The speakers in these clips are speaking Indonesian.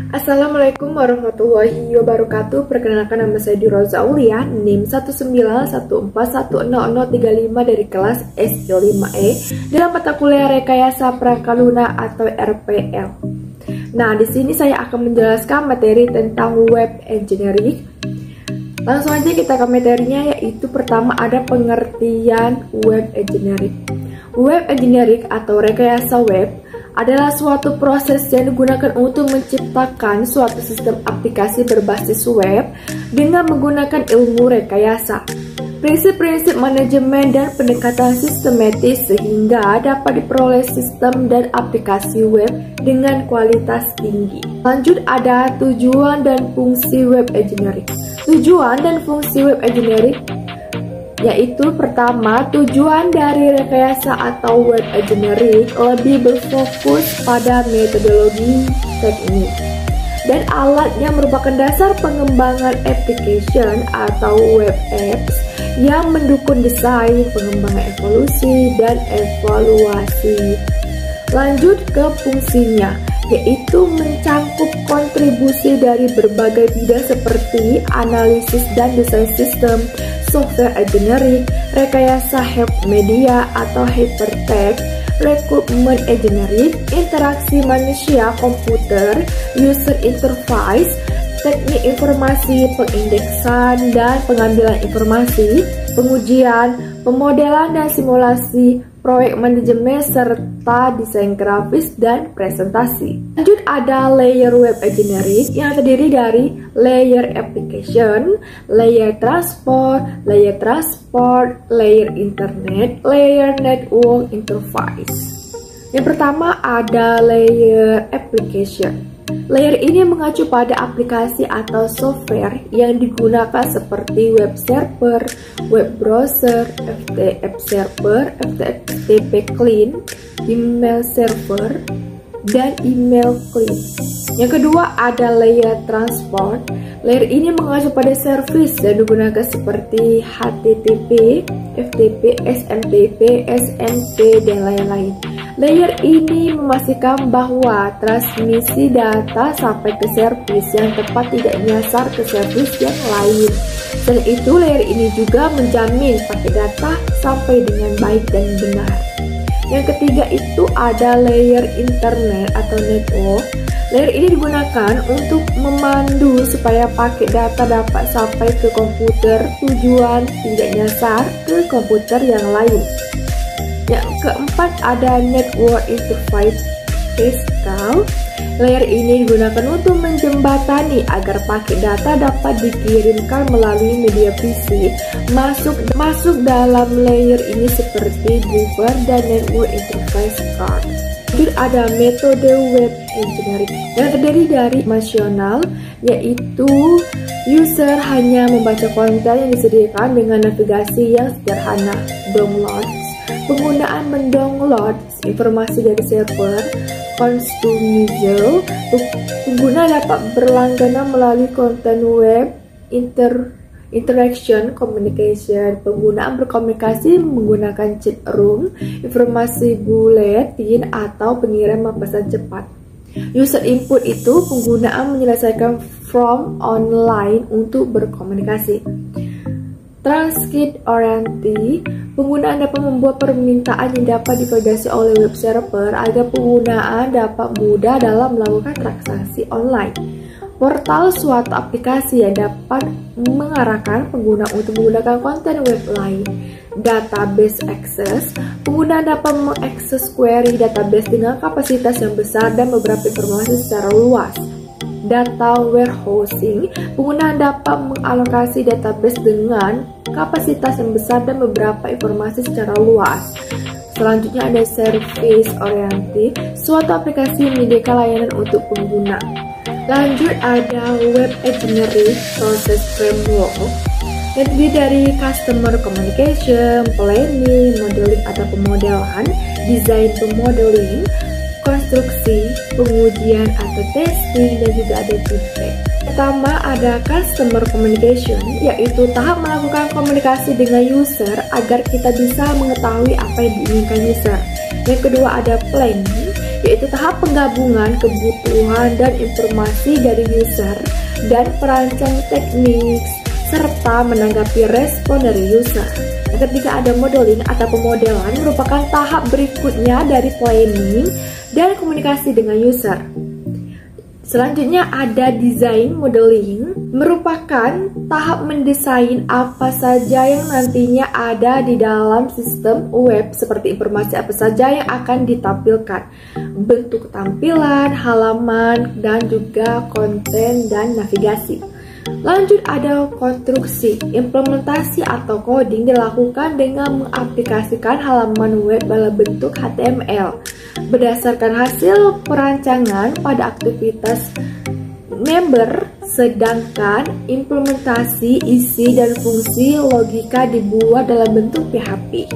Assalamualaikum warahmatullahi wabarakatuh. Perkenalkan, nama saya Diroza Aulia, NIM 191410035 dari kelas S25E dalam mata kuliah Rekayasa Perangkat Lunak atau RPL. Nah, di sini saya akan menjelaskan materi tentang web engineering. Langsung aja kita ke materinya, yaitu pertama ada pengertian web engineering. Web engineering atau rekayasa web adalah suatu proses yang digunakan untuk menciptakan suatu sistem aplikasi berbasis web dengan menggunakan ilmu rekayasa. Prinsip-prinsip manajemen dan pendekatan sistematis sehingga dapat diperoleh sistem dan aplikasi web dengan kualitas tinggi. Lanjut, ada tujuan dan fungsi web engineering. Tujuan dan fungsi web engineering yaitu pertama, tujuan dari rekayasa atau web engineering lebih berfokus pada metodologi, teknik, dan alat yang merupakan dasar pengembangan application atau web apps yang mendukung desain, pengembangan evolusi, dan evaluasi. Lanjut ke fungsinya, yaitu mencangkup kontribusi dari berbagai bidang seperti analisis dan desain sistem, software engineering, rekayasa media atau hypertext, rekrutmen engineering, interaksi manusia komputer, user interface, teknik informasi, pengindeksan dan pengambilan informasi, pengujian, pemodelan dan simulasi, proyek manajemen serta desain grafis dan presentasi. Lanjut, ada layer web engineering yang terdiri dari layer application, layer transport, layer internet, layer network interface. Yang pertama ada layer application. Layer ini mengacu pada aplikasi atau software yang digunakan seperti web server, web browser, FTP server, FTP client, email server, dan email client. Yang kedua ada layer transport. Layer ini mengacu pada service yang digunakan seperti HTTP, FTP, SMTP, SMP, dan lain-lain. Layer ini memastikan bahwa transmisi data sampai ke service yang tepat tidak menyasar ke service yang lain. Selain itu, layer ini juga menjamin paket data sampai dengan baik dan benar. Yang ketiga itu ada layer internet atau network. Layer ini digunakan untuk memandu supaya paket data dapat sampai ke komputer tujuan, tidak nyasar ke komputer yang lain. Yang keempat ada network interface physical. Layer ini digunakan untuk menjembatani agar paket data dapat dikirimkan melalui media fisik masuk dalam layer ini seperti buffer dan network interface card. Lanjut, ada metode web engineering yang terdiri dari nasional, yaitu user hanya membaca konten yang disediakan dengan navigasi yang sederhana. Download, penggunaan mendownload informasi dari server. Customizable, pengguna dapat berlangganan melalui konten web. Interaction communication, penggunaan berkomunikasi menggunakan chat room, informasi buletin atau pengiriman pesan cepat. User input itu penggunaan menyelesaikan form online untuk berkomunikasi. Transcript oriented, penggunaan dapat membuat permintaan yang dapat divalidasi oleh web server agar penggunaan dapat mudah dalam melakukan transaksi online. Portal, suatu aplikasi yang dapat mengarahkan pengguna untuk menggunakan konten web lain. Database access, pengguna dapat mengakses query database dengan kapasitas yang besar dan beberapa informasi secara luas. Data warehousing, pengguna dapat mengalokasi database dengan kapasitas yang besar dan beberapa informasi secara luas. Selanjutnya ada service oriented, suatu aplikasi yang menyediakan layanan untuk pengguna. Lanjut, ada web engineering process framework yang terdiri dari customer communication, planning, modeling atau pemodelan, desain pemodeling, konstruksi, pengujian atau testing, dan juga ada feedback. Pertama ada customer communication, yaitu tahap melakukan komunikasi dengan user agar kita bisa mengetahui apa yang diinginkan user. Yang kedua ada planning, yaitu tahap penggabungan kebutuhan dan informasi dari user dan perancang teknik serta menanggapi respon dari user. Ketika ada modeling atau pemodelan merupakan tahap berikutnya dari planning dan komunikasi dengan user. Selanjutnya ada design modeling, merupakan tahap mendesain apa saja yang nantinya ada di dalam sistem web, seperti informasi apa saja yang akan ditampilkan, bentuk tampilan, halaman, dan juga konten dan navigasi. Lanjut ada konstruksi, implementasi atau coding dilakukan dengan mengaplikasikan halaman web dalam bentuk HTML berdasarkan hasil perancangan pada aktivitas member, sedangkan implementasi, isi, dan fungsi logika dibuat dalam bentuk PHP.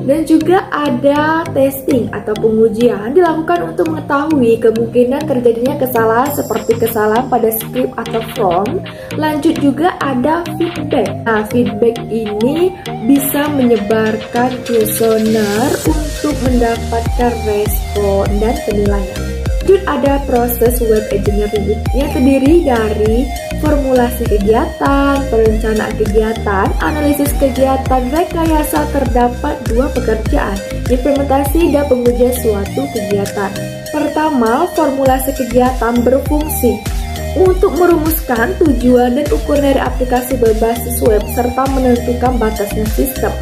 Dan juga ada testing atau pengujian dilakukan untuk mengetahui kemungkinan terjadinya kesalahan seperti kesalahan pada script atau form. Lanjut juga ada feedback. Nah, feedback ini bisa menyebarkan kuesioner untuk mendapatkan respon dan penilaian. Lanjut ada proses web engineering yang terdiri dari formulasi kegiatan, perencanaan kegiatan, analisis kegiatan, rekayasa. Terdapat dua pekerjaan, implementasi dan pengujian suatu kegiatan. Pertama, formulasi kegiatan berfungsi untuk merumuskan tujuan dan ukuran dari aplikasi berbasis web serta menentukan batasnya sistem.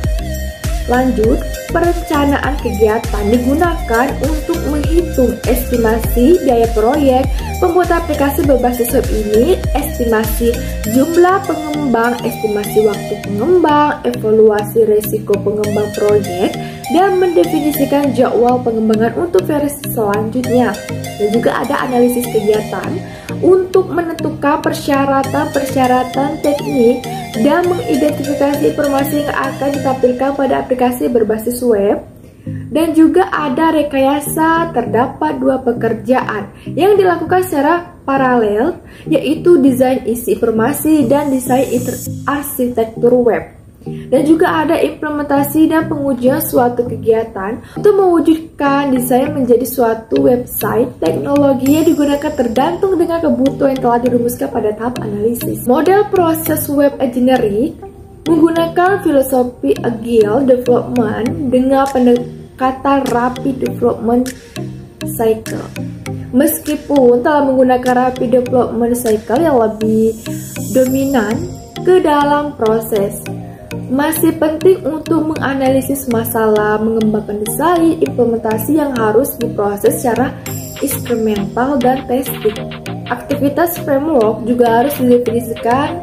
Lanjut, perencanaan kegiatan digunakan untuk menghitung estimasi biaya proyek pembuatan aplikasi berbasis web ini, estimasi jumlah pengembang, estimasi waktu pengembang, evaluasi resiko pengembang proyek, dan mendefinisikan jadwal pengembangan untuk versi selanjutnya. Dan juga ada analisis kegiatan untuk menentukan persyaratan teknik dan mengidentifikasi informasi yang akan ditampilkan pada aplikasi berbasis web. Dan juga ada rekayasa. Terdapat dua pekerjaan yang dilakukan secara paralel, yaitu desain isi informasi dan desain arsitektur web. Dan juga ada implementasi dan pengujian suatu kegiatan untuk mewujudkan desain menjadi suatu website. Teknologi yang digunakan tergantung dengan kebutuhan yang telah dirumuskan pada tahap analisis. Model proses web engineering menggunakan filosofi Agile Development dengan pendekatan Rapid Development Cycle. Meskipun telah menggunakan Rapid Development Cycle yang lebih dominan ke dalam proses, masih penting untuk menganalisis masalah, mengembangkan desain, implementasi yang harus diproses secara instrumental dan testing. Aktivitas framework juga harus didefinisikan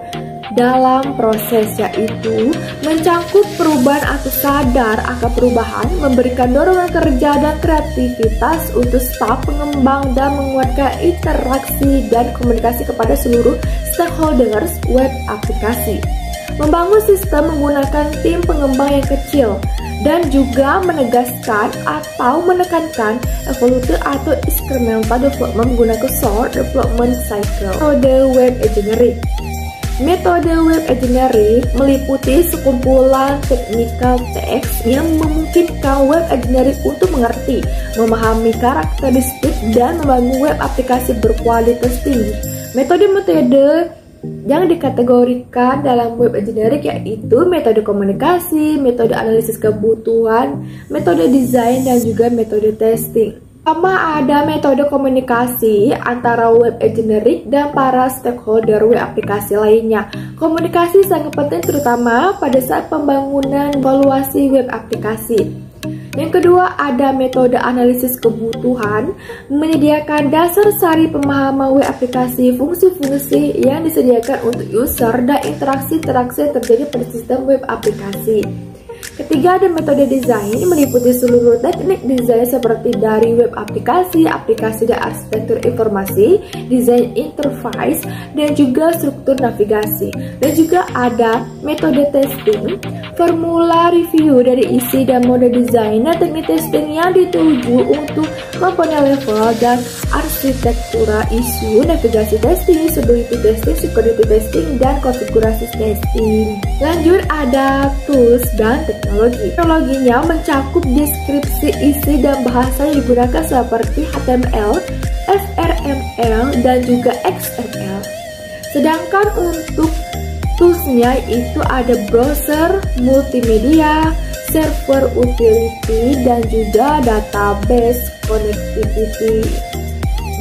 dalam proses, yaitu mencangkup perubahan atau sadar akan perubahan, memberikan dorongan kerja dan kreativitas untuk staf pengembang, dan menguatkan interaksi dan komunikasi kepada seluruh stakeholders web aplikasi. Membangun sistem menggunakan tim pengembang yang kecil, dan juga menegaskan atau menekankan evolusi atau incremental development menggunakan short development cycle. Metode web engineering. Metode web engineering meliputi sekumpulan technical teks yang memungkinkan web engineering untuk mengerti, memahami karakteristik, dan membangun web aplikasi berkualitas tinggi. Metode-metode yang dikategorikan dalam web engineering yaitu metode komunikasi, metode analisis kebutuhan, metode desain, dan juga metode testing. Pertama ada metode komunikasi antara web engineering dan para stakeholder web aplikasi lainnya. Komunikasi sangat penting terutama pada saat pembangunan evaluasi web aplikasi. Yang kedua ada metode analisis kebutuhan, menyediakan dasar sari pemahaman web aplikasi, fungsi-fungsi yang disediakan untuk user, dan interaksi-interaksi yang terjadi pada sistem web aplikasi. Ketiga ada metode desain, meliputi seluruh teknik desain seperti dari web aplikasi, aplikasi dan arsitektur informasi, desain interface, dan juga struktur navigasi. Dan juga ada metode testing, formula review dari isi dan mode desain, dan teknik testing yang dituju untuk komponen level dan arsitektura isu, navigasi testing, usability testing, security testing, dan konfigurasi testing. Lanjut ada tools dan teknik teknologi. Teknologinya mencakup deskripsi isi dan bahasa yang digunakan seperti HTML, HTML, dan juga XML. Sedangkan untuk toolsnya itu ada browser, multimedia, server utility, dan juga database connectivity.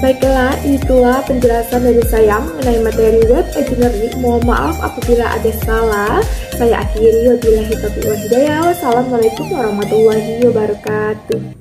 Baiklah, itulah penjelasan dari saya mengenai materi web engineering. Mohon maaf apabila ada salah. Saya akhiri, wabillahi taufiq wal hidayah. Wassalamualaikum warahmatullahi wabarakatuh.